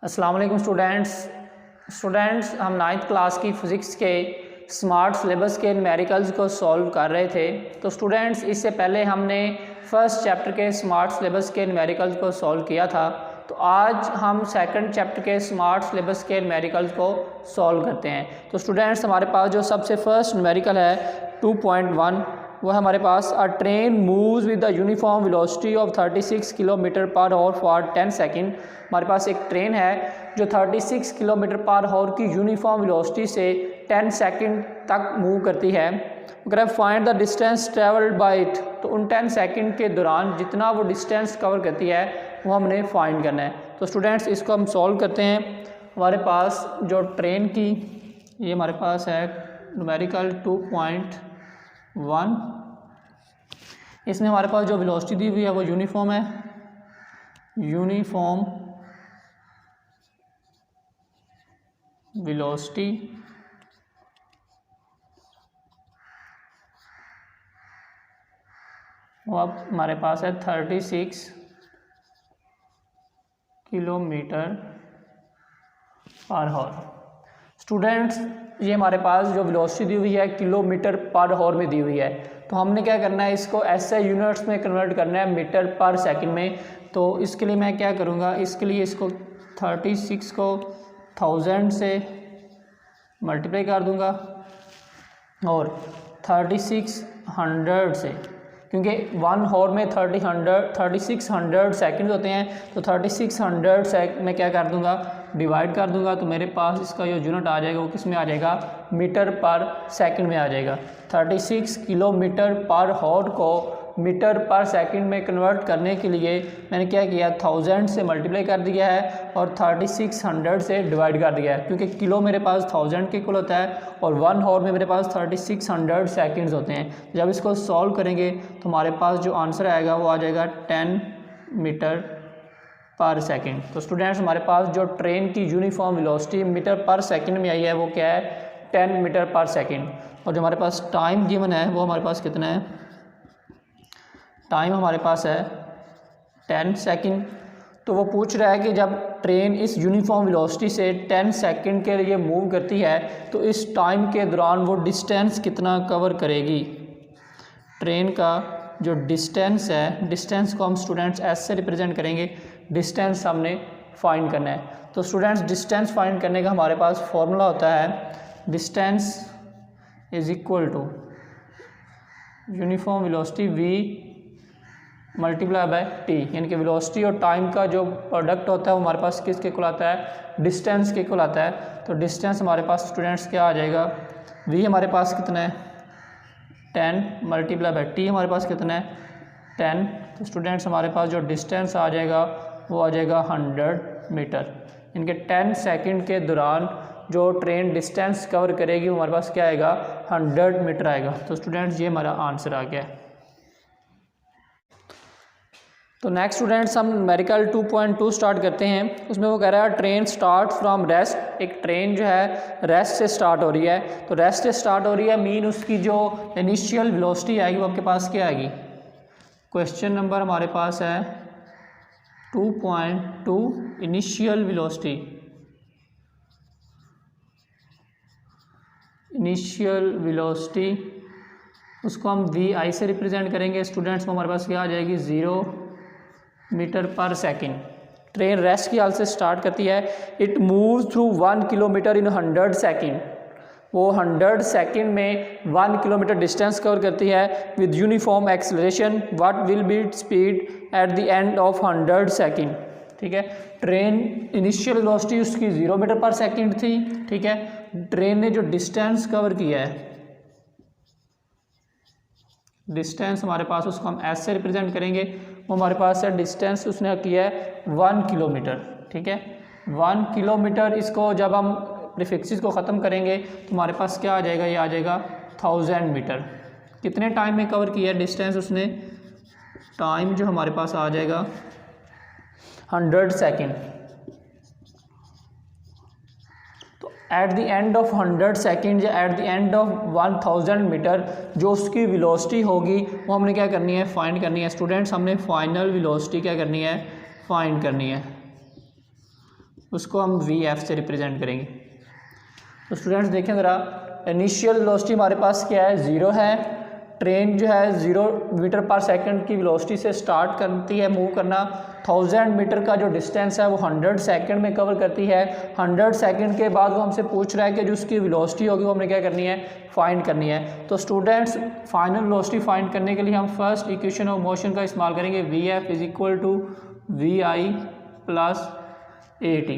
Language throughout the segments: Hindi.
अस्सलाम वालेकुम स्टूडेंट्स हम नाइन्थ क्लास की फ़िज़िक्स के स्मार्ट सिलेबस के न्यूमेरिकल्स को सॉल्व कर रहे थे। तो स्टूडेंट्स इससे पहले हमने फर्स्ट चैप्टर के स्मार्ट सिलेबस के न्यूमेरिकल्स को सॉल्व किया था। तो आज हम सेकंड चैप्टर के स्मार्ट सिलेबस के न्यूमेरिकल्स को सॉल्व करते हैं। तो स्टूडेंट्स हमारे पास जो सबसे फर्स्ट न्यूमेरिकल है 2.1 वो है हमारे पास a train moves with the uniform velocity of 36 kilometre per hour for 10 second. हमारे पास एक ट्रेन है जो 36 किलोमीटर पर आवर की यूनिफॉर्म वेलोसिटी से 10 सेकंड तक मूव करती है। अगर find the distance travelled by it, तो उन 10 सेकंड के दौरान जितना वो डिस्टेंस कवर करती है वो हमने फाइंड करना है। तो स्टूडेंट्स इसको हम सॉल्व करते हैं। हमारे पास जो ट्रेन की ये हमारे पास है न्यूमेरिकल 2.1। इसमें हमारे पास जो वेलोसिटी दी हुई है वो यूनिफॉर्म है, यूनिफॉर्म वेलोसिटी वो अब हमारे पास है 36 किलोमीटर पर आवर। स्टूडेंट्स ये हमारे पास जो वेलोसिटी दी हुई है किलोमीटर पर आवर में दी हुई है, तो हमने क्या करना है इसको ऐसे यूनिट्स में कन्वर्ट करना है मीटर पर सेकंड में। तो इसके लिए मैं क्या करूँगा, इसके लिए इसको 36 को 1000 से मल्टीप्लाई कर दूँगा और 3600 से, क्योंकि 1 आवर में 3600 सेकंड होते हैं, तो 3600 में क्या कर दूंगा डिवाइड कर दूंगा। तो मेरे पास इसका जो यूनिट आ जाएगा वो किस में आ जाएगा, मीटर पर सेकंड में आ जाएगा। 36 किलोमीटर पर आवर को मीटर पर सेकंड में कन्वर्ट करने के लिए मैंने क्या किया 1000 से मल्टीप्लाई कर दिया है और 3600 से डिवाइड कर दिया है, क्योंकि किलो मेरे पास 1000 के इक्वल होता है और 1 आवर में मेरे पास 3600 सेकंड्स होते हैं। जब इसको सॉल्व करेंगे तो हमारे पास जो आंसर आएगा वो आ जाएगा 10 मीटर पर सेकंड। तो स्टूडेंट्स हमारे पास जो ट्रेन की uniform velocity metre per second में आई है वो क्या है 10 मीटर पर सेकंड। और जो हमारे पास टाइम गिवन है वो हमारे पास कितना है, टाइम हमारे पास है 10 सेकंड। तो वो पूछ रहा है कि जब ट्रेन इस यूनिफॉर्म वेलोसिटी से 10 सेकंड के लिए मूव करती है तो इस टाइम के दौरान वो डिस्टेंस कितना कवर करेगी। ट्रेन का जो डिस्टेंस है, डिस्टेंस को हम स्टूडेंट्स एस से रिप्रेजेंट करेंगे, डिस्टेंस हमने फाइंड करना है। तो स्टूडेंट्स डिस्टेंस फाइंड करने का हमारे पास फॉर्मूला होता है distance is equal to uniform velocity v multiply by T, यानी कि वेलोसिटी और टाइम का जो प्रोडक्ट होता है वो हमारे पास किसके इक्वल आता है, डिस्टेंस के इक्वल आता है। तो डिस्टेंस हमारे पास स्टूडेंट्स क्या आ जाएगा, v हमारे पास कितना है 10 मल्टीप्लाई बाय टी हमारे पास कितना है 10। तो स्टूडेंट्स हमारे पास जो डिस्टेंस आ जाएगा वो आ जाएगा 100 मीटर। इनके 10 सेकंड के दौरान जो ट्रेन डिस्टेंस कवर करेगी वो हमारे पास क्या आएगा 100 मीटर आएगा। तो स्टूडेंट्स ये हमारा आंसर आ गया। तो नेक्स्ट स्टूडेंट्स हम न्यूमेरिकल 2.2 स्टार्ट करते हैं। उसमें वो कह रहा है ट्रेन स्टार्ट फ्रॉम रेस्ट। एक ट्रेन जो है रेस्ट से स्टार्ट हो रही है, तो रेस्ट से स्टार्ट हो रही है मीन उसकी जो इनिशियल वेलोसिटी आएगी वो आपके पास क्या आएगी। क्वेश्चन नंबर हमारे पास है 2.2 इनिशियल वेलोसिटी। इनिशियल वेलोसिटी उसको हम vi से रिप्रेजेंट करेंगे। स्टूडेंट्स को हमारे पास क्या आ जाएगी 0 metre per second. Train rest की हालत से स्टार्ट करती है। It moves through 1 kilometre in 100 second. वो 100 सेकंड में 1 किलोमीटर डिस्टेंस कवर करती है with uniform acceleration. What will be speed at the end of 100 second. ठीक है, ट्रेन इनिशियल वेलोसिटी उसकी 0 मीटर पर सेकंड थी। ठीक है, ट्रेन ने जो डिस्टेंस कवर किया है, डिस्टेंस हमारे पास उसको हम एस से रिप्रेजेंट करेंगे। वो हमारे पास है डिस्टेंस उसने किया है 1 किलोमीटर। ठीक है, 1 किलोमीटर। इसको जब हम प्रीफिक्सेस को ख़त्म करेंगे तो हमारे पास क्या आ जाएगा, ये आ जाएगा 1000 मीटर। कितने टाइम में कवर किया है डिस्टेंस उसने, टाइम जो हमारे पास आ जाएगा 100 second. At the end of 100 second या at the end of 1000 metre जो उसकी वेलोसिटी होगी वो हमने क्या करनी है, फाइंड करनी है। स्टूडेंट्स हमने फाइनल वेलोसिटी क्या करनी है, फाइंड करनी है। उसको हम वी एफ से रिप्रेजेंट करेंगे। तो स्टूडेंट्स देखें ज़रा, इनिशियल वेलोसिटी हमारे पास क्या है, 0 है। ट्रेन जो है 0 मीटर पर सेकंड की वेलोसिटी से स्टार्ट करती है मूव करना। 1000 मीटर का जो डिस्टेंस है वो 100 सेकंड में कवर करती है। 100 सेकंड के बाद वो हमसे पूछ रहा है कि जो उसकी वेलोसिटी होगी वो हमने क्या करनी है, फाइंड करनी है। तो स्टूडेंट्स फाइनल वेलोसिटी फाइंड करने के लिए हम फर्स्ट इक्वेशन ऑफ मोशन का इस्तेमाल करेंगे, V F is equal to V I plus A T.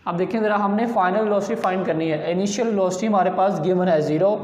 अब देखें ज़रा, हमने फाइनल वेलोसिटी फाइंड करनी है। इनिशियल वेलोसिटी हमारे पास गिवन है 0,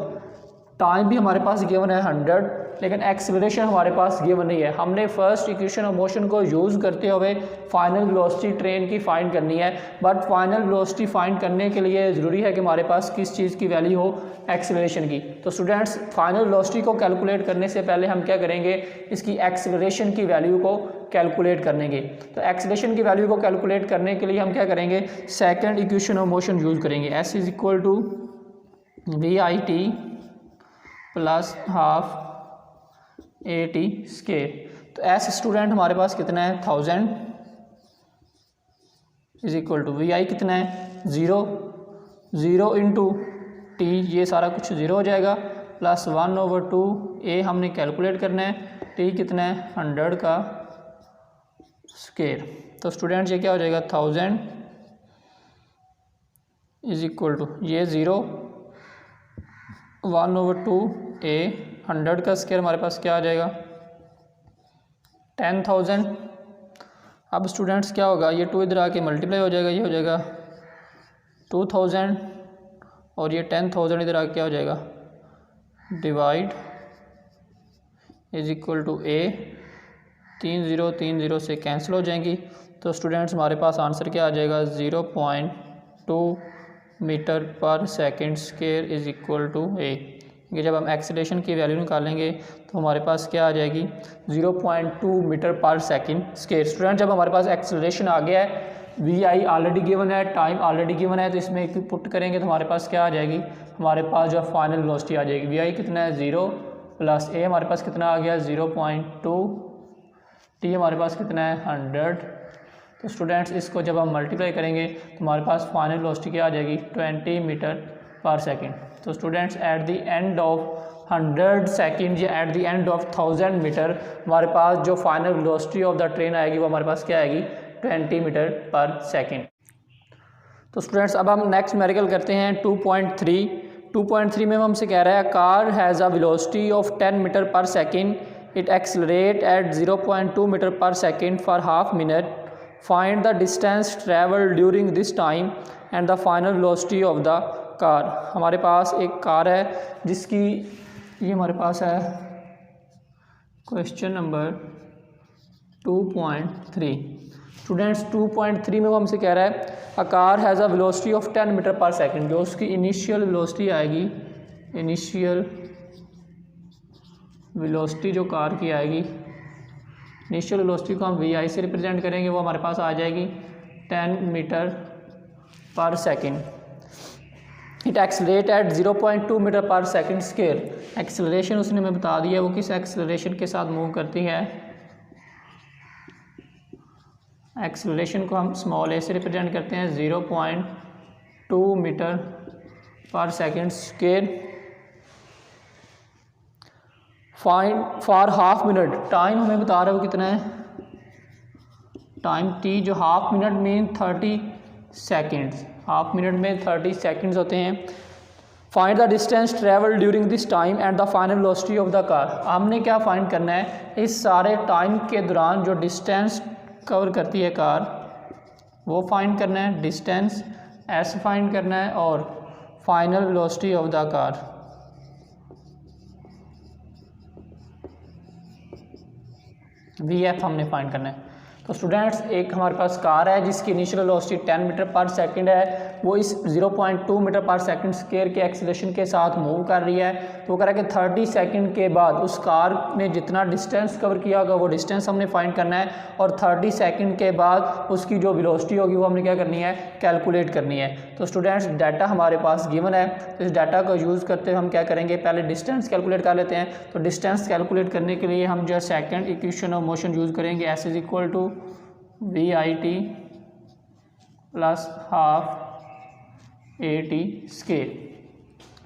टाइम भी हमारे पास गिवन है 100, लेकिन एक्सेलरेशन हमारे पास गिवन नहीं है। हमने फर्स्ट इक्वेशन ऑफ मोशन को यूज़ करते हुए फाइनल वेलोसिटी ट्रेन की फाइंड करनी है। बट फाइनल वेलोसिटी फाइंड करने के लिए ज़रूरी है कि हमारे पास किस चीज़ की वैल्यू हो, एक्सेलरेशन की। तो स्टूडेंट्स फाइनल वेलोसिटी को कैलकुलेट करने से पहले हम क्या करेंगे, इसकी एक्सेलरेशन की वैल्यू को कैलकुलेट करेंगे। तो एक्सेलरेशन की वैल्यू को कैलकुलेट करने के लिए हम क्या करेंगे, second equation of motion use करेंगे, S is equal to V I T plus half A T square. तो एस स्टूडेंट हमारे पास कितना है, 1000 is equal to V I कितना है, 0 इंटू टी, ये सारा कुछ 0 हो जाएगा, प्लस 1/2 ए हमने कैलकुलेट करना है, टी कितना है 100 का स्केयर। तो स्टूडेंट्स ये क्या हो जाएगा, 1000 इज इक्वल टू ये 0 1/2 ए 100 का स्केयर हमारे पास क्या आ जाएगा 10,000। अब स्टूडेंट्स क्या होगा, ये 2 इधर आके मल्टीप्लाई हो जाएगा, ये हो जाएगा 2000 और ये 10,000 इधर आके क्या हो जाएगा डिवाइड इज इक्वल टू ए, 3 0 से कैंसिल हो जाएंगी। तो स्टूडेंट्स हमारे पास आंसर क्या आ जाएगा 0.2 metre per second square is equal to A. ये जब हम एक्सेलरेशन की वैल्यू निकालेंगे तो हमारे पास क्या आ जाएगी 0.2 metre per second square. Student जब हमारे पास एक्सेलरेशन आ गया है, वी आई ऑलरेडी गिवन है, टाइम ऑलरेडी गिवन है, तो इसमें एक पुट करेंगे तो हमारे पास क्या आ जाएगी, हमारे पास जो फाइनल वेलोसिटी आ जाएगी, वी आई कितना है 0 प्लस ए हमारे पास कितना आ गया 0.2, टी हमारे पास कितना है 100। तो स्टूडेंट्स इसको जब हम मल्टीप्लाई करेंगे तो हमारे पास फाइनल वेलोसिटी क्या आ जाएगी 20 मीटर पर सेकेंड। तो students at the end of 100 second या at the end of 1000 metre हमारे पास जो final velocity of the train आएगी वो हमारे पास क्या आएगी 20 मीटर पर सेकेंड। तो स्टूडेंट्स अब हम नेक्स्ट न्यूमेरिकल करते हैं 2.3 में हमसे कह रहा है car has a velocity of 10 metre per second, it accelerate at 0.2 metre per second for half minute, find the distance travel during this time and the final velocity of the car. हमारे पास एक कार है जिसकी ये हमारे पास है क्वेश्चन नंबर 2.3। स्टूडेंट्स 2.3 में वो हमसे कह रहा है a car has a velocity of 10 metre per second, जो उसकी इनिशियल वेलोसिटी आएगी, इनिशियल वेलोसिटी जो कार की आएगी, इनिशियल वेलोसिटी को हम वी आई से रिप्रेजेंट करेंगे, वो हमारे पास आ जाएगी 10 metre per second. It accelerate at 0.2 metre per second square. Acceleration उसने हमें बता दिया है वो किस एक्सेलरेशन के साथ मूव करती है। एक्सेलरेशन को हम स्मॉल ए से रिप्रेजेंट करते हैं 0.2 metre per second square. Find for half minute, time हमें बता रहा है वो कितना है, टाइम टी जो हाफ मिनट में 30 सेकेंड्स, हाफ मिनट में 30 सेकेंड्स होते हैं। Find the distance travel during this time and the final velocity of the car. हमने क्या फाइंड करना है, इस सारे टाइम के दौरान जो डिस्टेंस कवर करती है कार वो फाइंड करना है, डिस्टेंस एस फाइंड करना है और final velocity of the car. V F हमने फाइंड करना है। तो स्टूडेंट्स एक हमारे पास कार है जिसकी initial velocity 10 metre per second है, वो इस 0.2 मीटर पर सेकंड स्केयर के एक्सेलरेशन के साथ मूव कर रही है। तो वो कह रहा है कि 30 सेकंड के बाद उस कार ने जितना डिस्टेंस कवर किया होगा वो डिस्टेंस हमने फाइंड करना है और 30 सेकंड के बाद उसकी जो वेलोसिटी होगी वो हमने क्या करनी है, कैलकुलेट करनी है। तो स्टूडेंट्स डाटा हमारे पास गिवन है, तो इस डाटा को यूज़ करते हुए हम क्या करेंगे, पहले डिस्टेंस कैलकुलेट कर लेते हैं। तो डिस्टेंस कैलकुलेट करने के लिए हम जो second equation of motion use करेंगे, S is equal to V I T plus half AT²।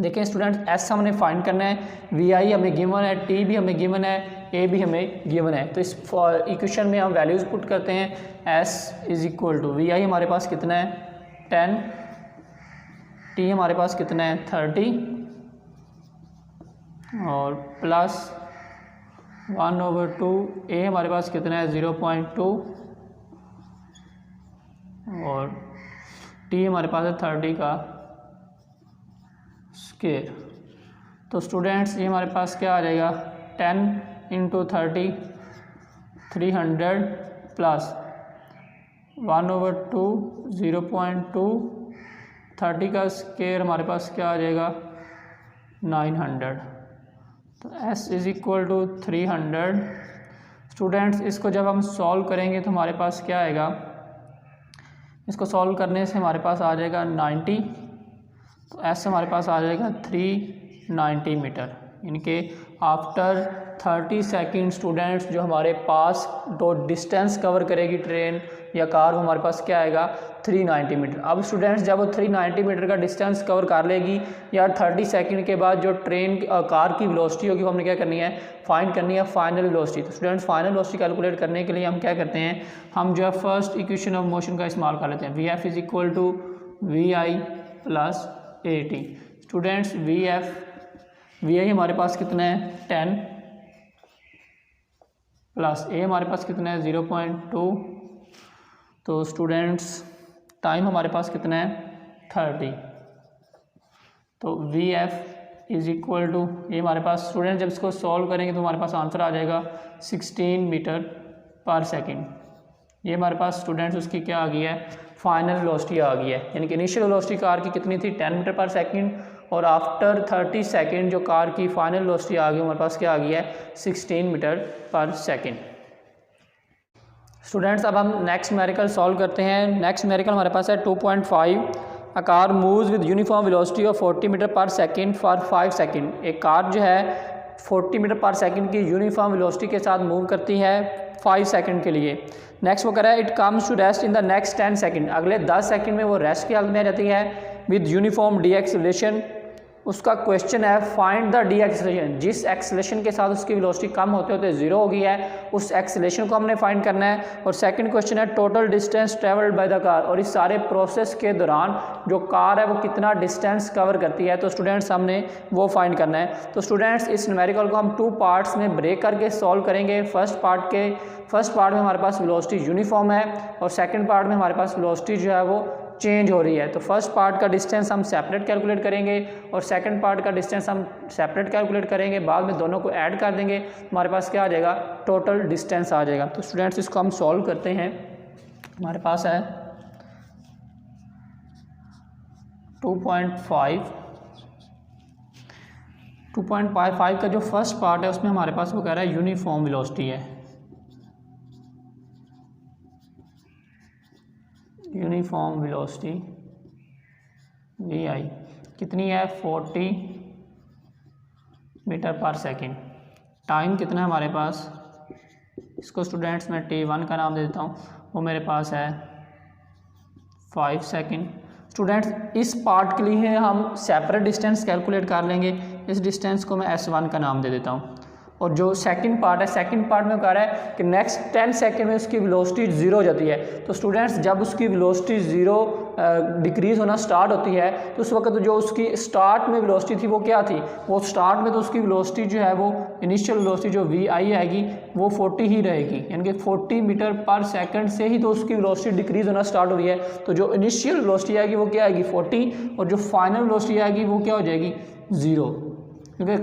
देखिए स्टूडेंट्स, एस हमने फाइंड करना है, VI हमें गिवन है, T भी हमें गिवन है, A भी हमें गिवन है। तो इस इक्वेशन में हम वैल्यूज़ पुट करते हैं। S is equal to VI हमारे पास कितना है 10, T हमारे पास कितना है 30 और प्लस 1/2 A हमारे पास कितना है 0.2 और T हमारे पास है 30 का स्क्वायर। तो स्टूडेंट्स ये हमारे पास क्या आ जाएगा 10 × 30 300 प्लस 1/2 0.2 30 का स्क्वायर हमारे पास क्या आ जाएगा 900। तो S is equal to 300। Students इसको जब हम सॉल्व करेंगे तो हमारे पास क्या आएगा, इसको सॉल्व करने से हमारे पास आ जाएगा 90। तो S हमारे पास आ जाएगा 390 मीटर। यानी कि आफ्टर 30 सेकेंड स्टूडेंट्स जो हमारे पास जो डिस्टेंस कवर करेगी ट्रेन या कार, वो हमारे पास क्या आएगा 390 मीटर। अब स्टूडेंट्स जब वो 390 मीटर का डिस्टेंस कवर कर लेगी या 30 सेकंड के बाद जो ट्रेन कार की वेलोसिटी होगी वो हमने क्या करनी है फाइंड करनी है फाइनल वेलोसिटी। तो स्टूडेंट्स फाइनल वेलोसिटी कैलकुलेट करने के लिए हम क्या करते हैं, हम जो है फर्स्ट इक्वेशन ऑफ मोशन का इस्तेमाल कर लेते हैं। VF is equal to VI plus AT। Students VI हमारे पास कितना है 10 प्लस A हमारे पास कितना है 0.2। तो स्टूडेंट्स टाइम हमारे पास कितना है 30। तो VF इज़ इक्वल टू ये हमारे पास स्टूडेंट जब इसको सॉल्व करेंगे तो हमारे पास आंसर आ जाएगा 16 मीटर पर सेकेंड। ये हमारे पास स्टूडेंट्स उसकी क्या आ गई है फाइनल वेलोसिटी आ गई है। यानी कि इनिशियल वेलोसिटी कार की कितनी थी 10 मीटर पर सेकेंड और आफ्टर 30 सेकेंड जो कार की फाइनल वेलोसिटी आ गई हमारे पास क्या आ गई है 16 मीटर पर सेकेंड। स्टूडेंट्स अब हम नेक्स्ट न्यूमेरिकल सॉल्व करते हैं। नेक्स्ट न्यूमेरिकल हमारे पास है 2.5। A car moves with uniform velocity of 40 metre per second for 5 second. एक कार जो है 40 मीटर पर सेकेंड की यूनिफॉर्म वेलोसिटी के साथ मूव करती है 5 सेकेंड के लिए। नेक्स्ट वो कह रहा है it comes to rest in the next 10 second. अगले 10 सेकेंड में वो रेस्ट की हालत में आ जाती है विद यूनिफॉर्म डी एक्सेलरेशन। उसका क्वेश्चन है फाइंड द डी एक्सेलरेशन। जिस एक्सेलरेशन के साथ उसकी वेलोसिटी कम होते होते जीरो हो गई है उस एक्सेलरेशन को हमने फाइंड करना है। और सेकंड क्वेश्चन है total distance travelled by the car. और इस सारे प्रोसेस के दौरान जो कार है वो कितना डिस्टेंस कवर करती है, तो स्टूडेंट्स हमने वो फाइंड करना है। तो स्टूडेंट्स इस न्यूमेरिकल को हम 2 पार्ट्स में ब्रेक करके सॉल्व करेंगे। फर्स्ट पार्ट में हमारे पास वेलोसिटी यूनिफॉर्म है और सेकंड पार्ट में हमारे पास वेलोसिटी जो है वो चेंज हो रही है। तो फर्स्ट पार्ट का डिस्टेंस हम सेपरेट कैलकुलेट करेंगे और सेकंड पार्ट का डिस्टेंस हम सेपरेट कैलकुलेट करेंगे। बाद में दोनों को ऐड कर देंगे, हमारे पास क्या आ जाएगा टोटल डिस्टेंस आ जाएगा। तो स्टूडेंट्स इसको हम सॉल्व करते हैं। हमारे पास है 2.5 का जो फर्स्ट पार्ट है उसमें हमारे पास वो कह रहा है यूनिफॉर्म वेलोसिटी है। यूनिफॉर्म वेलोसिटी VI कितनी है 40 मीटर पर सेकेंड। टाइम कितना है हमारे पास, इसको स्टूडेंट्स मैं T1 का नाम दे देता हूँ, वो मेरे पास है 5 सेकेंड। स्टूडेंट्स इस पार्ट के लिए हम सेपरेट डिस्टेंस कैलकुलेट कर लेंगे। इस डिस्टेंस को मैं S1 का नाम दे देता हूँ। और जो सेकंड पार्ट है, सेकंड पार्ट में कह रहा है कि नेक्स्ट 10 सेकंड में उसकी वेलोसिटी ज़ीरो हो जाती है। तो स्टूडेंट्स जब उसकी वेलोसिटी ज़ीरो डिक्रीज़ होना स्टार्ट होती है तो उस वक्त जो उसकी स्टार्ट में वेलोसिटी थी वो क्या थी, वो स्टार्ट में तो उसकी वेलोसिटी जो है वो इनिशियल वेलोसिटी जो VI आएगी वो 40 ही रहेगी। यानी कि 40 मीटर पर सेकंड से ही तो उसकी वेलोसिटी डिक्रीज़ होना स्टार्ट हो रही है। तो जो इनिशियल वेलोसिटी आएगी वो क्या आएगी 40 और जो फाइनल वेलोसिटी आएगी वो क्या हो जाएगी 0। क्योंकि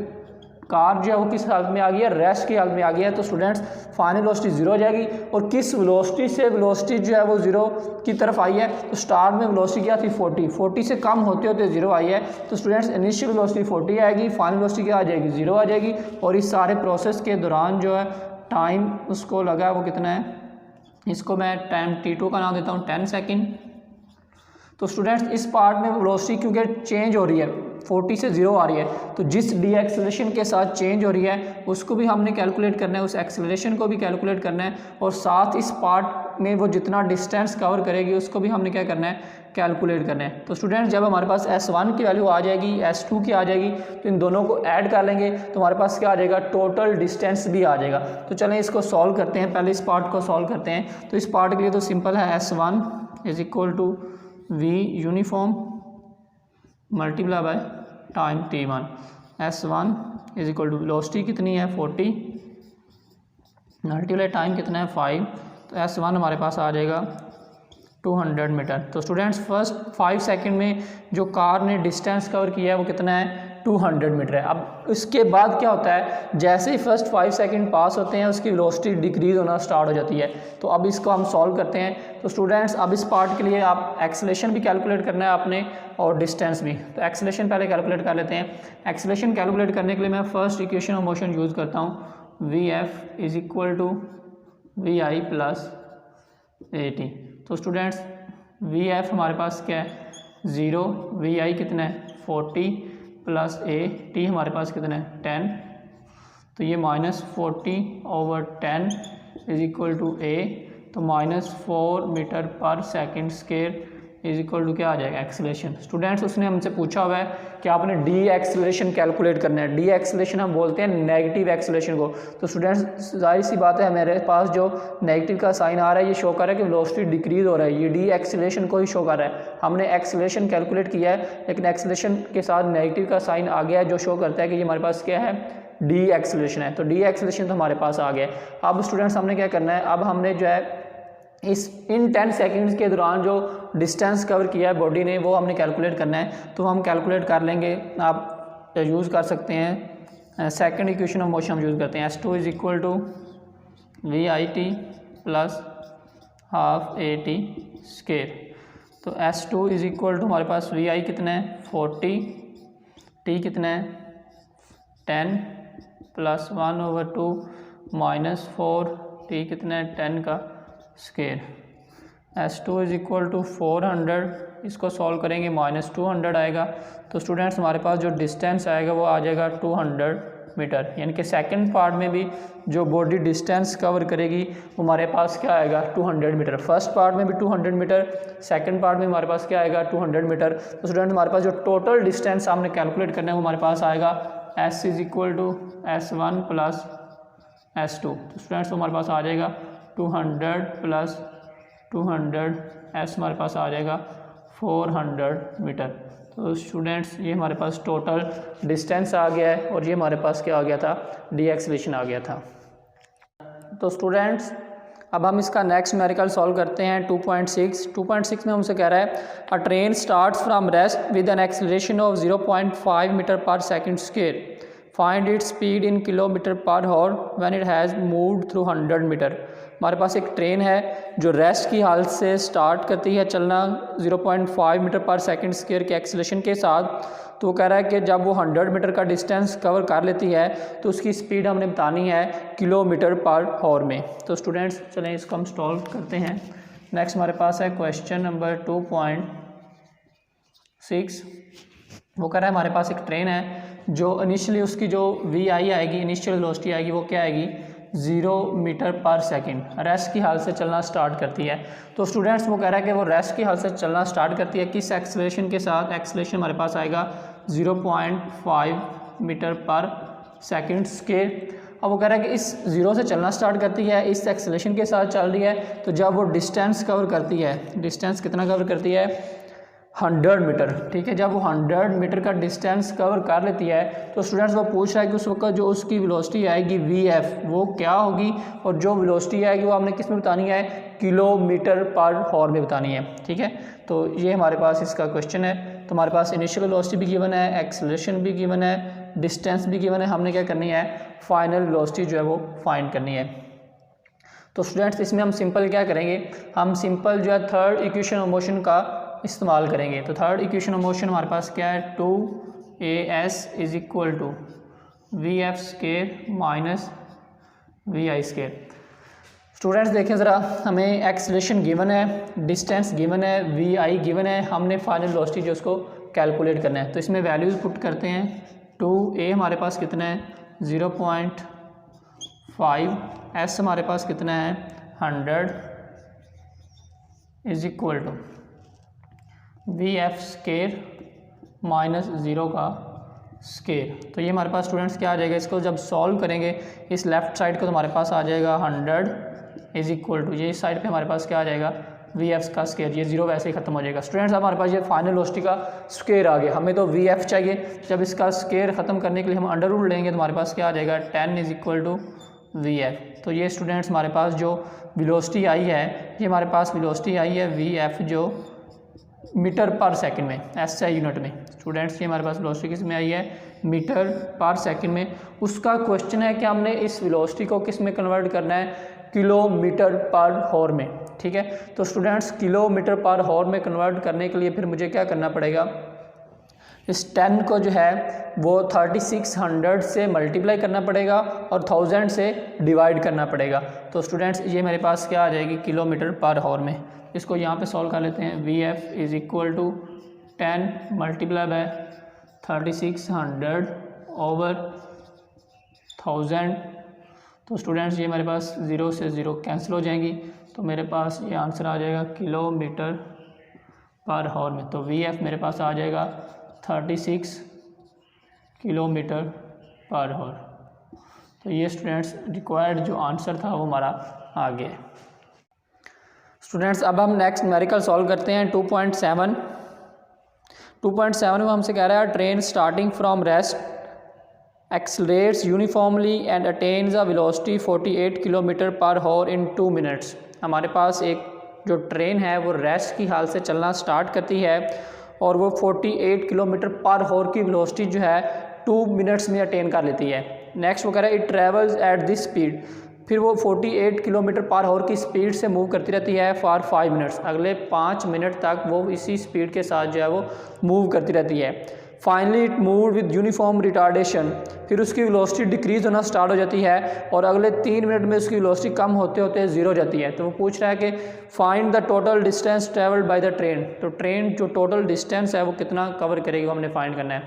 कार जो है वो किस हालत में आ गई है, रेस्ट की हालत में आ गई है। तो स्टूडेंट्स फाइनल वेलोसिटी 0 हो जाएगी। और किस वेलोसिटी से वेलोसिटी जो है वो 0 की तरफ आई है, तो स्टार्ट में वेलोसिटी क्या थी 40 से कम होते होते 0 आई है। तो स्टूडेंट्स इनिशियल वेलोसिटी 40 आएगी, फाइनल वेलोसिटी क्या आ जाएगी 0 आ जाएगी। और इस सारे प्रोसेस के दौरान जो है टाइम उसको लगा है वो कितना है, इसको मैं टाइम T2 का नाम देता हूँ 10 सेकेंड। तो स्टूडेंट्स इस पार्ट में वेलोसिटी क्योंकि चेंज हो रही है, 40 से 0 आ रही है, तो जिस डी एक्सेलरेशन के साथ चेंज हो रही है उसको भी हमने कैलकुलेट करना है, उस एक्सेलरेशन को भी कैलकुलेट करना है, और साथ इस पार्ट में वो जितना डिस्टेंस कवर करेगी उसको भी हमने क्या करना है, कैलकुलेट करना है। तो स्टूडेंट्स जब हमारे पास S1 की वैल्यू आ जाएगी, S2 की आ जाएगी, तो इन दोनों को ऐड कर लेंगे तो हमारे पास क्या आ जाएगा, टोटल डिस्टेंस भी आ जाएगा। तो चलें इसको सॉल्व करते हैं, पहले इस पार्ट को सॉल्व करते हैं। तो इस पार्ट के लिए तो सिंपल है, S1 is equal to V uniform multiply by time T1। S1 is equal to velocity कितनी है 40 मल्टीप्लाई टाइम कितना है 5, तो S1 हमारे पास आ जाएगा 200 मीटर। तो स्टूडेंट्स फर्स्ट 5 सेकंड में जो कार ने डिस्टेंस कवर किया है वो कितना है, 200 मीटर है। अब इसके बाद क्या होता है, जैसे ही फर्स्ट 5 सेकंड पास होते हैं उसकी वेलोसिटी डिक्रीज होना स्टार्ट हो जाती है। तो अब इसको हम सॉल्व करते हैं। तो स्टूडेंट्स अब इस पार्ट के लिए आप एक्सेलरेशन भी कैलकुलेट करना है आपने और डिस्टेंस भी। तो एक्सेलरेशन पहले कैलकुलेट कर लेते हैं। एक्सेलरेशन कैलकुलेट करने के लिए मैं first equation of motion use करता हूँ, Vf is equal to Vi plus AT। तो स्टूडेंट्स Vf हमारे पास क्या है 0, Vi कितना है 40 प्लस AT हमारे पास कितना है 10, तो ये -40/10 इज इक्वल टू A, तो -4 metre per second square is equal to क्या आ जाएगा, एक्सेलरेशन। स्टूडेंट्स उसने हमसे पूछा हुआ है कि आपने डी एक्सेलरेशन कैलकुलेट करना है। डी एक्सेलरेशन हम बोलते हैं नेगेटिव एक्सेलरेशन को। तो स्टूडेंट्स जाहिर सी बात है मेरे पास जो नेगेटिव का साइन आ रहा है ये शो कर रहा है कि वेलोसिटी डिक्रीज हो रहा है, ये डी एक्सेलरेशन को ही शो कर रहा है। हमने एक्सेलरेशन कैलकुलेट किया है लेकिन एक्सेलरेशन के साथ नेगेटिव का साइन आ गया है जो शो करता है कि ये हमारे पास क्या है, डी एक्सेलरेशन है। तो डी एक्सेलरेशन तो हमारे पास आ गया है। अब स्टूडेंट्स हमने क्या करना है, अब हमने जो है इन 10 सेकंड्स के दौरान जो डिस्टेंस कवर किया है बॉडी ने वो हमने कैलकुलेट करना है। तो हम कैलकुलेट कर लेंगे, आप यूज़ कर सकते हैं सेकंड इक्वेशन ऑफ मोशन हम यूज़ करते हैं, S2 is equal to VIT plus half AT square. तो S2 इज इक्वल टू हमारे पास VI कितना है 40, T कितना है 10 प्लस 1/2 -4 T कितना है 10 का square. S2 is equal to 400, इसको सॉल्व करेंगे -200 आएगा। तो स्टूडेंट्स हमारे पास जो डिस्टेंस आएगा वो आ जाएगा 200 मीटर, यानी कि सेकंड पार्ट में भी जो बॉडी डिस्टेंस कवर करेगी वो हमारे पास क्या आएगा 200 मीटर। फर्स्ट पार्ट में भी 200 मीटर, सेकंड पार्ट में हमारे पास क्या आएगा 200 मीटर। तो स्टूडेंट हमारे पास जो टोटल डिस्टेंस हमने कैलकुलेट करना है वो हमारे पास आएगा S is equal to S1 plus S2। तो स्टूडेंट्स हमारे पास आ जाएगा 200 प्लस 200 S हमारे पास आ जाएगा 400 मीटर। तो स्टूडेंट्स ये हमारे पास टोटल डिस्टेंस आ गया है और ये हमारे पास क्या आ गया था, डी एक्सेलरेशन आ गया था। तो स्टूडेंट्स अब हम इसका नेक्स्ट न्यूमेरिकल सॉल्व करते हैं 2.6 में हमसे कह रहा है a train starts from rest with an acceleration of 0.5 metre per second square, find its speed in kilometre per hour when it has moved through 100 metre. हमारे पास एक ट्रेन है जो रेस्ट की हालत से स्टार्ट करती है चलना 0.5 मीटर पर सेकंड स्क्वायर के एक्सेलरेशन के साथ। तो वो कह रहा है कि जब वो 100 मीटर का डिस्टेंस कवर कर लेती है तो उसकी स्पीड हमने बतानी है किलोमीटर पर हॉर में। तो स्टूडेंट्स चलें इसको हम सॉल्व करते हैं। नेक्स्ट हमारे पास है क्वेश्चन नंबर 2.6। वो कह रहा है हमारे पास एक ट्रेन है जो इनिशियली उसकी जो VI आएगी, इनिशियल वेलोसिटी आएगी, वो क्या आएगी 0 मीटर पर सेकंड, रेस्ट की हालत से चलना स्टार्ट करती है। तो स्टूडेंट्स वो कह रहा है कि वो रेस्ट की हालत से चलना स्टार्ट करती है किस एक्सेलरेशन के साथ, एक्सेलरेशन हमारे पास आएगा 0.5 मीटर पर सेकंड स्क्वायर। अब वो कह रहा है कि इस 0 से चलना स्टार्ट करती है, इस एक्सेलरेशन के साथ चल रही है। तो जब वो डिस्टेंस कवर करती है, डिस्टेंस कितना कवर करती है 100 मीटर, ठीक है। जब वो 100 मीटर का डिस्टेंस कवर कर लेती है तो स्टूडेंट्स वो पूछ रहा है कि उस वक्त जो उसकी वेलोसिटी आएगी VF वो क्या होगी, और जो वेलोसिटी आएगी वो हमने किस में बतानी है, किलोमीटर पर हॉर में बतानी है, ठीक है। तो ये हमारे पास इसका क्वेश्चन है। तो हमारे पास इनिशियल वेलोसिटी भी गिवन है, एक्सेलरेशन भी गिवन है, डिस्टेंस भी गिवन है। हमने क्या करनी है, फाइनल वेलोसिटी जो है वो फाइंड करनी है। तो स्टूडेंट्स इसमें हम सिंपल क्या करेंगे, हम सिंपल जो है थर्ड इक्वेशन ऑफ मोशन का इस्तेमाल करेंगे। तो थर्ड इक्वेशन ऑफ मोशन हमारे पास क्या है, 2AS is equal to VF square minus VI square. Students देखें ज़रा, हमें एक्सेलरेशन गिवन है, डिस्टेंस गिवन है, वी आई गिवन है, हमने फाइनल वेलोसिटी जो उसको कैलकुलेट करना है। तो इसमें वैल्यूज़ पुट करते हैं। 2a हमारे पास कितना है 0.5, s हमारे पास कितना है 100 is equal to V F square minus 0 का स्केयर। तो ये हमारे पास स्टूडेंट्स क्या आ जाएगा, इसको जब सॉल्व करेंगे इस लेफ़्ट साइड को तो हमारे पास आ जाएगा 100 इज इक्वल टू, ये इस साइड पे हमारे पास क्या आ जाएगा वी एफ का स्केयर, ये 0 वैसे ही खत्म हो जाएगा। स्टूडेंट्स हमारे पास ये फाइनल वेलोसिटी का स्केयर आ गया, हमें तो वी एफ चाहिए। जब इसका स्केयर ख़त्म करने के लिए हम अंडर रूट लेंगे तो हमारे पास क्या आ जाएगा 10 is equal to V F. तो ये स्टूडेंट्स हमारे पास जो वेलोसिटी आई है, ये हमारे पास वेलोसिटी आई है वी एफ जो मीटर पर सेकंड में, SI यूनिट में। स्टूडेंट्स ये हमारे पास वेलोसिटी किस में आई है मीटर पर सेकंड में। उसका क्वेश्चन है कि हमने इस वेलोसिटी को किस में कन्वर्ट करना है, किलोमीटर पर हॉर में। ठीक है, तो स्टूडेंट्स किलोमीटर पर हॉर में कन्वर्ट करने के लिए फिर मुझे क्या करना पड़ेगा, इस 10 को जो है वो 3600 से मल्टीप्लाई करना पड़ेगा और 1000 से डिवाइड करना पड़ेगा। तो स्टूडेंट्स ये मेरे पास क्या आ जाएगी किलोमीटर पर हॉर में। इसको यहाँ पे सॉल्व कर लेते हैं। V F is equal to 10 multiply by 3600 over 1000। तो स्टूडेंट्स ये मेरे पास 0 से 0 कैंसिल हो जाएंगी, तो मेरे पास ये आंसर आ जाएगा किलोमीटर पर हॉर में। तो वी एफ मेरे पास आ जाएगा 36 किलोमीटर पर हॉर। तो ये स्टूडेंट्स रिक्वायर्ड जो आंसर था वो हमारा आ गया। स्टूडेंट्स अब हम नेक्स्ट न्यूमेरिकल सॉल्व करते हैं। 2.7 में हमसे कह रहा है train starting from rest accelerates uniformly and attains a velocity 48 kilometre per horror in 2 minutes. हमारे पास एक जो ट्रेन है वो रेस्ट की हाल से चलना स्टार्ट करती है और वो 48 किलोमीटर पर हॉर की वेलोसिटी जो है 2 मिनट्स में अटेन कर लेती है। नेक्स्ट वो कह रहा है it travels at this speed, फिर वो 48 किलोमीटर पर हॉर की स्पीड से मूव करती रहती है फॉर 5 मिनट्स। अगले 5 मिनट तक वो इसी स्पीड के साथ जो है वो मूव करती रहती है। Finally it move with uniform retardation, फिर उसकी वेलोसिटी डिक्रीज होना स्टार्ट हो जाती है और अगले 3 मिनट में उसकी वेलोसिटी कम होते होते 0 हो जाती है। तो वो पूछ रहा है कि find the total distance travelled by the train. तो ट्रेन जो टोटल डिस्टेंस है वो कितना कवर करेगी वो हमने फाइंड करना है।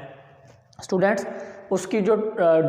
स्टूडेंट्स उसकी जो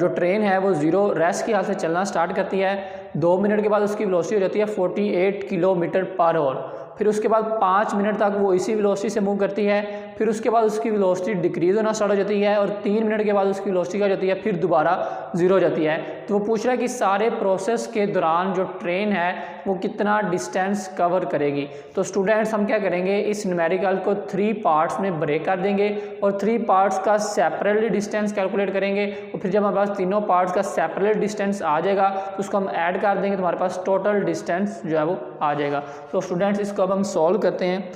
ट्रेन है वो 0 रेस्ट की हाल से चलना स्टार्ट करती है। 2 मिनट के बाद उसकी वेलोसिटी हो जाती है 48 किलोमीटर पर हॉर। फिर उसके बाद 5 मिनट तक वो इसी वेलोसिटी से मूव करती है। फिर उसके बाद उसकी वेलोसिटी डिक्रीज होना स्टार्ट हो जाती है और 3 मिनट के बाद उसकी वेलोसिटी क्या जाती है फिर दोबारा 0 हो जाती है। तो वो पूछ रहा है कि सारे प्रोसेस के दौरान जो ट्रेन है वो कितना डिस्टेंस कवर करेगी। तो स्टूडेंट्स हम क्या करेंगे, इस न्यूमेरिकल को 3 पार्ट्स में ब्रेक कर देंगे और 3 पार्ट्स का सेपरेटली डिस्टेंस कैलकुलेट करेंगे और फिर जब हमारे पास तीनों पार्ट्स का सेपरेट डिस्टेंस आ जाएगा तो उसको हम ऐड कर देंगे तो हमारे पास टोटल डिस्टेंस जो है वो आ जाएगा। तो स्टूडेंट्स इसको अब हम सॉल्व करते हैं।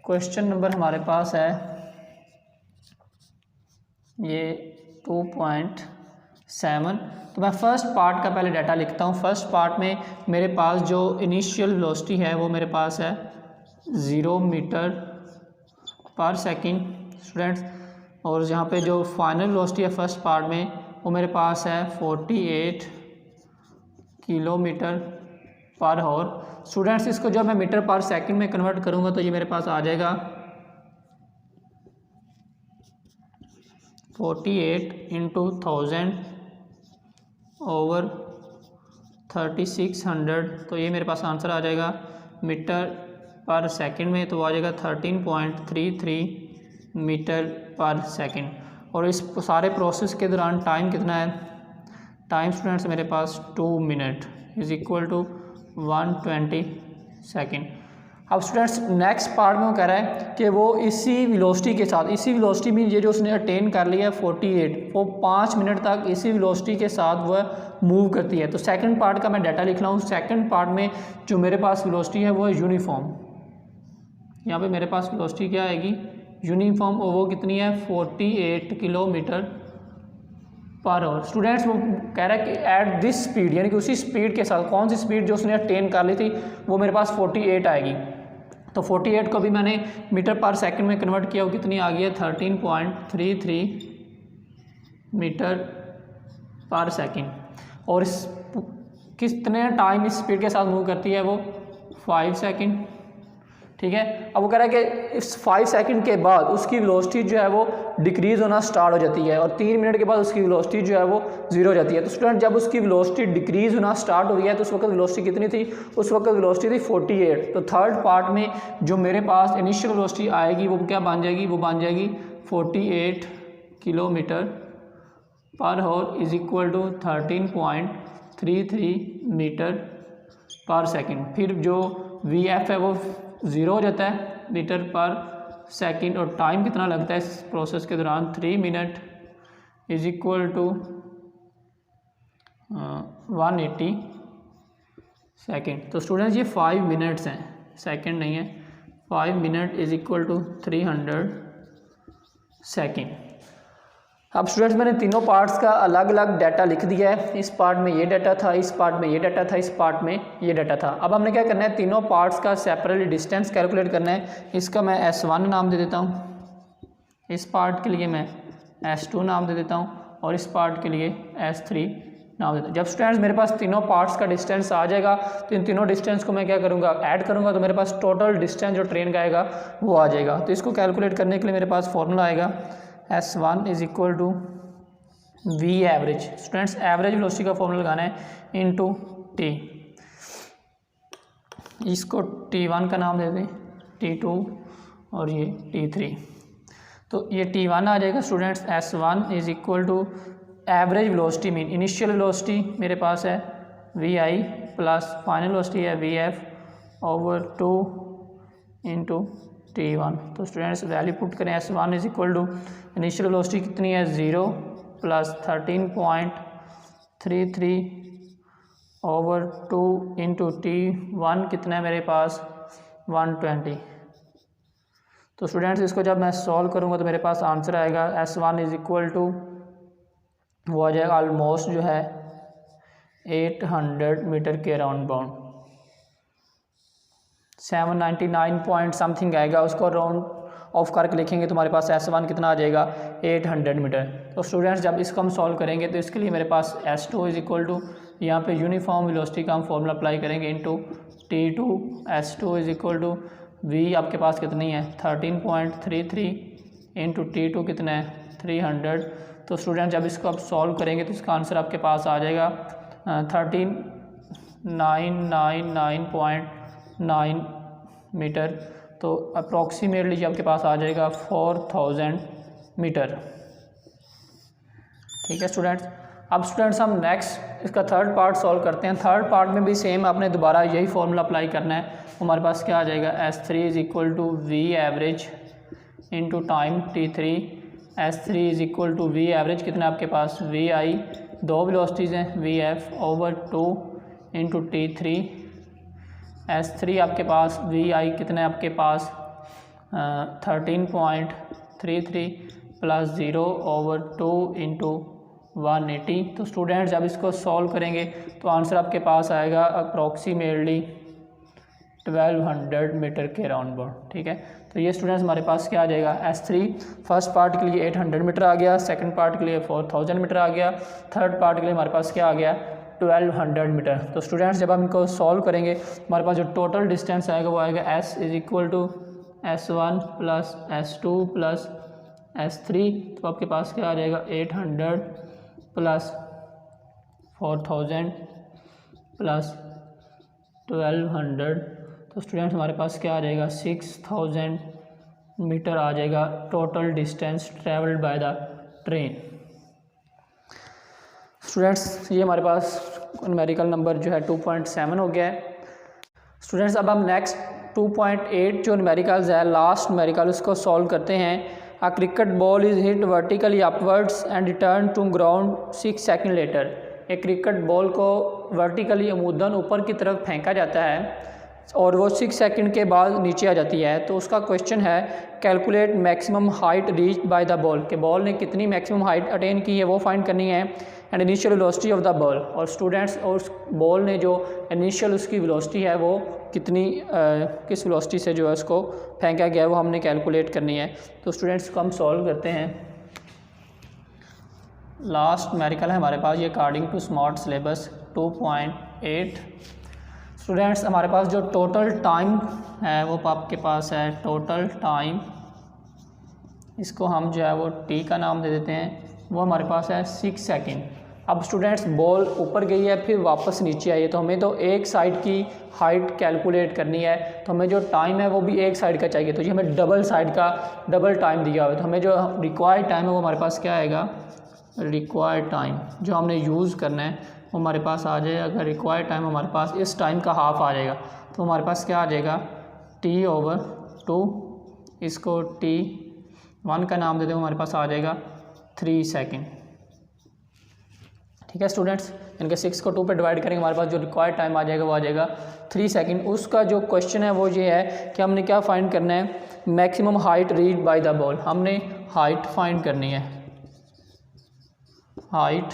क्वेश्चन नंबर हमारे पास है ये 2.7। तो मैं फर्स्ट पार्ट का पहले डाटा लिखता हूँ। फर्स्ट पार्ट में मेरे पास जो इनिशियल वेलोसिटी है वो मेरे पास है 0 मीटर पर सेकंड स्टूडेंट्स, और यहाँ पे जो फाइनल वेलोसिटी है फर्स्ट पार्ट में वो मेरे पास है 48 किलोमीटर पर हॉर। स्टूडेंट्स इसको जब मैं मीटर पर सेकंड में कन्वर्ट करूँगा तो ये मेरे पास आ जाएगा 48 इंटू 1000 ओवर 3600। तो ये मेरे पास आंसर आ जाएगा मीटर पर सेकंड में, तो आ जाएगा 13.33 मीटर पर सेकंड। और इस सारे प्रोसेस के दौरान टाइम कितना है, टाइम स्टूडेंट्स मेरे पास 2 minute is equal to 120 second. अब स्टूडेंट्स नेक्स्ट पार्ट में वो कह रहा है कि वो इसी वेलोसिटी के साथ, इसी वेलोसिटी में ये जो उसने अटेन कर लिया है 48, वो 5 मिनट तक इसी वेलोसिटी के साथ वह मूव करती है। तो सेकंड पार्ट का मैं डाटा लिख रहा हूँ। सेकंड पार्ट में जो मेरे पास वेलोसिटी है वो है यूनिफॉर्म। यहाँ पे मेरे पास वेलोसिटी क्या आएगी यूनिफॉर्म, और वो कितनी है 48 किलोमीटर पर आवर। स्टूडेंट्स वो कह रहा है कि एट दिस स्पीड, यानी कि उसी स्पीड के साथ, कौन सी स्पीड जो उसने अटेन कर ली थी वो मेरे पास 48 आएगी। तो 48 को भी मैंने मीटर पर सेकंड में कन्वर्ट किया, वो कितनी आ गई है 13.33 मीटर पर सेकंड। और इस कितने टाइम इस स्पीड के साथ मूव करती है, वो 5 सेकंड। ठीक है, अब वो कह रहा है कि इस 5 सेकंड के बाद उसकी वेलोसिटी जो है वो डिक्रीज़ होना स्टार्ट हो जाती है और 3 मिनट के बाद उसकी वेलोसिटी जो है वो 0 हो जाती है। तो स्टूडेंट जब उसकी वेलोसिटी डिक्रीज़ होना स्टार्ट हुई है तो उस वक्त वेलोसिटी कितनी थी, उस वक्त वेलोसिटी थी 48। तो थर्ड पार्ट में जो मेरे पास इनिशियल वेलोसिटी आएगी वो क्या बन जाएगी, वो बन जाएगी 48 kilometre per hour is equal to 13.33 metre per second. फिर जो VF है वो 0 हो जाता है मीटर पर सेकंड और टाइम कितना लगता है इस प्रोसेस के दौरान, 3 minute is equal to 180 second. तो स्टूडेंट्स ये 5 मिनट्स हैं, सेकंड नहीं है। 5 minute is equal to 300 second. अब स्टूडेंट्स मैंने तीनों पार्ट्स का अलग अलग डाटा लिख दिया है। इस पार्ट में ये डाटा था, इस पार्ट में ये डाटा था, इस पार्ट में ये डाटा था। अब हमने क्या करना है, तीनों पार्ट्स का सेपरेटली डिस्टेंस कैलकुलेट करना है। इसका मैं S1 नाम दे देता हूँ, इस पार्ट के लिए मैं S2 नाम दे देता हूँ और इस पार्ट के लिए S3 नाम देता हूँ। जब स्टूडेंट्स मेरे पास तीनों पार्ट्स का डिस्टेंस आ जाएगा तो इन तीनों डिस्टेंस को मैं क्या करूँगा, ऐड करूँगा, तो मेरे पास टोटल डिस्टेंस जो ट्रेन का आएगा वो आ जाएगा। तो इसको कैलकुलेट करने के लिए मेरे पास फॉर्मूला आएगा S1 is equal to V average. Students average velocity का फॉर्मूला लगाना है इनटू T। इसको T1 का नाम दे दें, T2 और ये T3। तो ये T1 आ जाएगा students. S1 is equal to average velocity mean initial velocity मेरे पास है VI प्लस फाइनल वेलोसिटी है VF ओवर 2 इंटू T1। तो स्टूडेंट्स वैल्यू पुट करें, S1 is equal to initial velocity कितनी है 0 प्लस 13.33 ओवर 2 इंटू T1 कितना है मेरे पास 120। तो स्टूडेंट्स इसको जब मैं सॉल्व करूँगा तो मेरे पास आंसर आएगा S1 इज इक्वल टू वो आ जाएगा ऑलमोस्ट जो है 800 मीटर के अराउंड बाउंड, 799 पॉइंट समथिंग आएगा। उसको राउंड ऑफ करके लिखेंगे तो हमारे पास S1 कितना आ जाएगा 800 मीटर। तो स्टूडेंट्स जब इसको हम सॉल्व करेंगे तो इसके लिए मेरे पास S2 इज इक्वल टू यहाँ पे यूनिफॉर्म वेलोसिटी का हम फॉर्मूला अप्लाई करेंगे into T2। S2 is equal to V आपके पास कितनी है 13.33 इंटू T2 कितना है 300। तो स्टूडेंट जब इसको आप सॉल्व करेंगे तो इसका आंसर आपके पास आ जाएगा 13999.9 मीटर। तो अप्रॉक्सीमेटली आपके पास आ जाएगा 4000 मीटर। ठीक है स्टूडेंट्स। अब स्टूडेंट्स हम नेक्स्ट इसका थर्ड पार्ट सॉल्व करते हैं। थर्ड पार्ट में भी सेम आपने दोबारा यही फॉर्मूला अप्लाई करना है। हमारे पास क्या आ जाएगा S3 is equal to V average into time T3। S3 is equal to V average कितना आपके पास VI, दो वेलोसिटीज़ हैं VF over 2 into T3। S3 आपके पास VI कितना है आपके पास 13.33 प्लस 0 ओवर 2 इंटू 180। तो स्टूडेंट्स जब इसको सॉल्व करेंगे तो आंसर आपके पास आएगा अप्रॉक्सीमेटली 1200 मीटर के अराउंड बाउंड। ठीक है, तो ये स्टूडेंट्स हमारे पास क्या आ जाएगा S3 फर्स्ट पार्ट के लिए 800 मीटर आ गया, सेकंड पार्ट के लिए 4000 मीटर आ गया, थर्ड पार्ट के लिए हमारे पास क्या आ गया 1200 मीटर। तो स्टूडेंट्स जब हम इनको सॉल्व करेंगे हमारे पास जो टोटल डिस्टेंस आएगा वो आएगा S is equal to S1 plus S2 plus S3। तो आपके पास क्या आ जाएगा 800 प्लस 4000 प्लस 1200। तो स्टूडेंट्स हमारे पास क्या आ जाएगा 6000 मीटर आ जाएगा total distance travelled by the train. Students ये हमारे पास न्यूमेरिकल नंबर जो है 2.7 हो गया है। स्टूडेंट्स अब हम नेक्स्ट 2.8 जो न्यूमेरिकल्स है लास्ट न्यूमेरिकल उसको सॉल्व करते हैं। A cricket ball is hit vertically upwards and return to ground 6 second later. एक क्रिकेट बॉल को वर्टिकली अमूदन ऊपर की तरफ फेंका जाता है और वो 6 सेकंड के बाद नीचे आ जाती है। तो उसका क्वेश्चन है calculate maximum height reached by the ball, के बॉल ने कितनी मैक्सिमम हाइट अटेन की है वो फाइंड करनी है, and initial velocity of the ball. और स्टूडेंट्स और उस बॉल ने जो इनिशियल उसकी वेलोसिटी है वो कितनी किस वेलोसिटी से जो है उसको फेंका गया है वो हमने कैलकुलेट करनी है। तो स्टूडेंट्स को हम सॉल्व करते हैं। लास्ट न्यूमेरिकल है हमारे पास ये according to smart syllabus 2.8 8। Students हमारे पास जो टोटल टाइम है वो आपके पास है टोटल टाइम, इसको हम जो है वो टी का नाम दे देते हैं, वो हमारे पास है 6 सेकेंड। अब स्टूडेंट्स बॉल ऊपर गई है फिर वापस नीचे आई है, तो हमें तो एक साइड की हाइट कैलकुलेट करनी है, तो हमें जो टाइम है वो भी एक साइड का चाहिए, तो ये हमें डबल साइड का डबल टाइम दिया हुआ है, तो हमें जो रिक्वायर्ड टाइम है वो हमारे पास क्या आएगा, रिक्वायर्ड टाइम जो हमने यूज़ करना है वो हमारे पास आ जाएगा। अगर रिक्वायर्ड टाइम हमारे पास इस टाइम का हाफ आ जाएगा तो हमारे पास क्या आ जाएगा, T/2, इसको T1 का नाम देते हैं, हमारे पास आ जाएगा 3 सेकेंड। ठीक है स्टूडेंट्स, इनके 6 को 2 पे डिवाइड करेंगे, हमारे पास जो रिक्वायर्ड टाइम आ जाएगा वो आ जाएगा 3 सेकेंड। उसका जो क्वेश्चन है वो ये है कि हमने क्या फाइंड करना है, maximum height read by the ball, हमने हाइट फाइंड करनी है, हाइट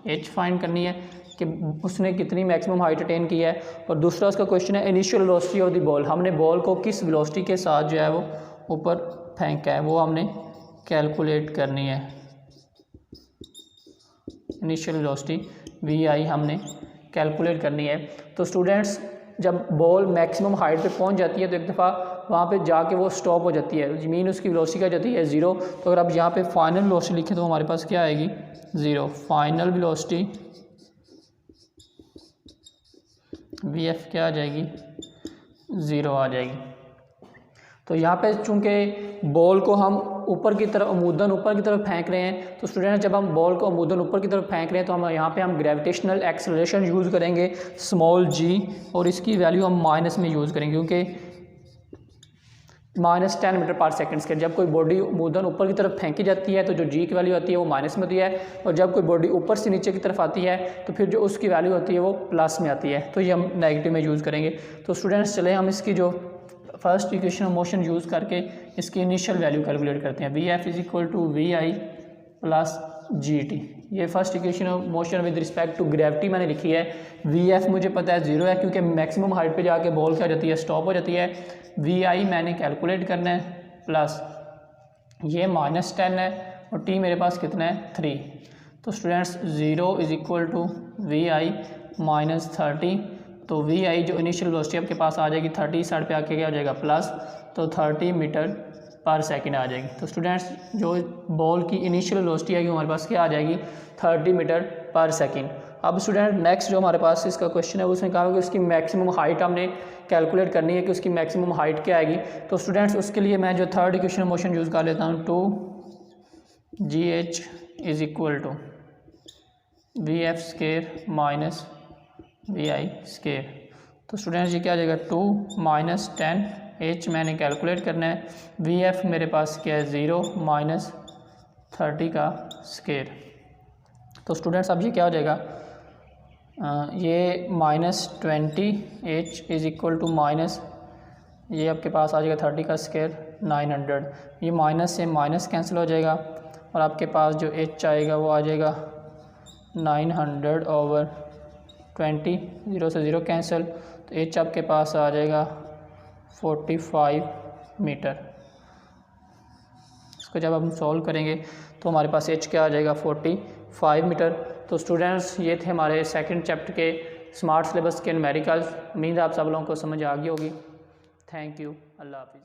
h फाइंड करनी है कि उसने कितनी मैक्सिमम हाइट अटेन की है। और दूसरा उसका क्वेश्चन है initial velocity of the ball, हमने बॉल को किस वेलोसिटी के साथ जो है वो ऊपर फेंका है वो हमने कैलकुलेट करनी है, इनिशियल वेलोसिटी vi हमने कैलकुलेट करनी है। तो स्टूडेंट्स जब बॉल मैक्सिमम हाइट पे पहुंच जाती है तो एक दफ़ा वहाँ पे जाके वो स्टॉप हो जाती है, ज़मीन उसकी वेलोसिटी क्या जाती है 0। तो अगर आप यहाँ पे फाइनल वेलोसिटी लिखें तो हमारे पास क्या आएगी 0, फाइनल वेलोसिटी vf क्या आ जाएगी 0 आ जाएगी। तो यहाँ पे चूँकि बॉल को हम ऊपर की तरफ अमूदन ऊपर की तरफ फेंक रहे हैं, तो स्टूडेंट जब हम बॉल को अमूदन ऊपर की तरफ फेंक रहे हैं तो हम यहाँ पे हम ग्रेविटेशनल एक्सेलरेशन यूज़ करेंगे स्मॉल g, और इसकी वैल्यू हम माइनस में यूज़ करेंगे क्योंकि -10 मीटर पर सेकंड के। जब कोई बॉडी अमूदन ऊपर की तरफ फेंकी जाती है तो जो g की वैल्यू आती है वो माइनस में होती है, और जब कोई बॉडी ऊपर से नीचे की तरफ आती है तो फिर जो उसकी वैल्यू होती है वो प्लस में आती है, तो ये हम नेगेटिव में यूज़ करेंगे। तो स्टूडेंट्स चले हम इसकी जो first equation of motion use करके इसकी इनिशियल वैल्यू कैलकुलेट करते हैं, vf = vi + gt। ये first equation of motion with respect to gravity मैंने लिखी है। vf मुझे पता है 0 है क्योंकि मैक्सिमम हाइट पे जाके बॉल क्या हो जाती है, स्टॉप हो जाती है। vi मैंने कैलकुलेट करना है प्लस ये -10 है और t मेरे पास कितना है 3। तो स्टूडेंट्स 0 = vi - 30, तो vi जो इनिशियल वेलोसिटी आपके पास आ जाएगी 30 साइड पे आके क्या हो जाएगा प्लस, तो 30 मीटर पर सेकंड आ जाएगी। तो स्टूडेंट्स जो बॉल की इनिशियल वेलोसिटी आएगी हमारे पास क्या आ जाएगी 30 मीटर पर सेकंड। अब स्टूडेंट नेक्स्ट जो हमारे पास इसका क्वेश्चन है उसने कहा कि उसकी मैक्सिमम हाइट हमने कैलकुलेट करनी है कि उसकी मैक्सिमम हाइट क्या आएगी। तो स्टूडेंट्स उसके लिए मैं जो थर्ड इक्वेशन मोशन यूज़ कर लेता हूँ, 2gh = vf² - vi²। तो स्टूडेंट्स ये क्या आ जाएगा 2 - 10h मैंने कैलकुलेट करना है, vf मेरे पास क्या है 0 - 30 का स्केयर। तो स्टूडेंट्स अब ये क्या हो जाएगा, ये -20h = ये आपके पास आ जाएगा 30 का स्केयर 900, ये माइनस से माइनस कैंसिल हो जाएगा और आपके पास जो h आएगा वो आ जाएगा 900/20, 0 से 0 कैंसिल, तो h आपके पास आ जाएगा 45 मीटर। इसको जब हम सॉल्व करेंगे तो हमारे पास h क्या आ जाएगा 45 मीटर। तो स्टूडेंट्स ये थे हमारे सेकंड चैप्टर के स्मार्ट सिलेबस के न्यूमेरिकल्स। उम्मीद है आप सब लोगों को समझ आ गई होगी। थैंक यू, अल्लाह हाफिज़।